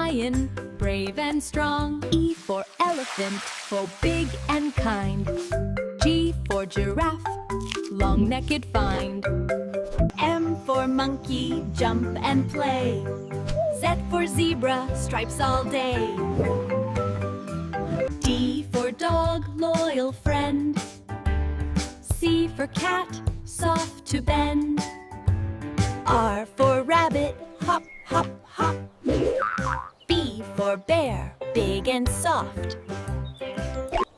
lion, brave and strong. E for elephant, for big and kind. G for giraffe, long-necked find. M for monkey, jump and play. Z for zebra, stripes all day. D for dog, loyal friend. C for cat, soft to bend. R for rabbit, hop, hop, hop. B for bear, big and soft.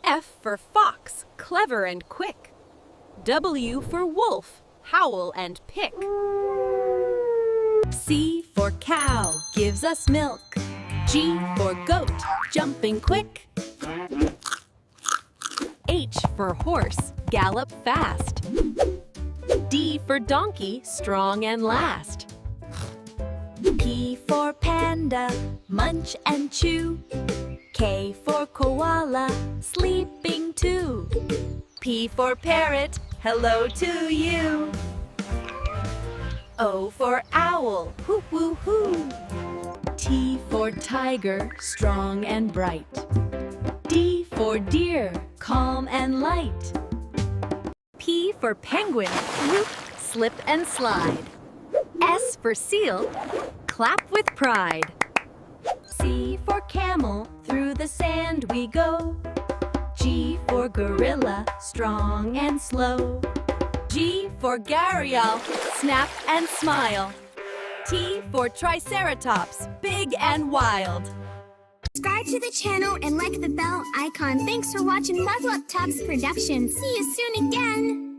F for fox, clever and quick. W for wolf, howl and pick. C for cow, gives us milk. G for goat, jumping quick. H for horse, gallop fast. D for donkey, strong and last. P for panda, munch and chew. K for koala, sleeping too. P for parrot, hello to you. O for owl, hoo hoo hoo. T for tiger, strong and bright. D for deer, calm and light. P for penguin, whoop, slip and slide. S for seal, clap with pride. C for camel, through the sand we go. G for gorilla, strong and slow. G for gharial, snap and smile. T for triceratops, big and wild. Subscribe to the channel and like the bell icon. Thanks for watching LevelUp Talks production. See you soon again.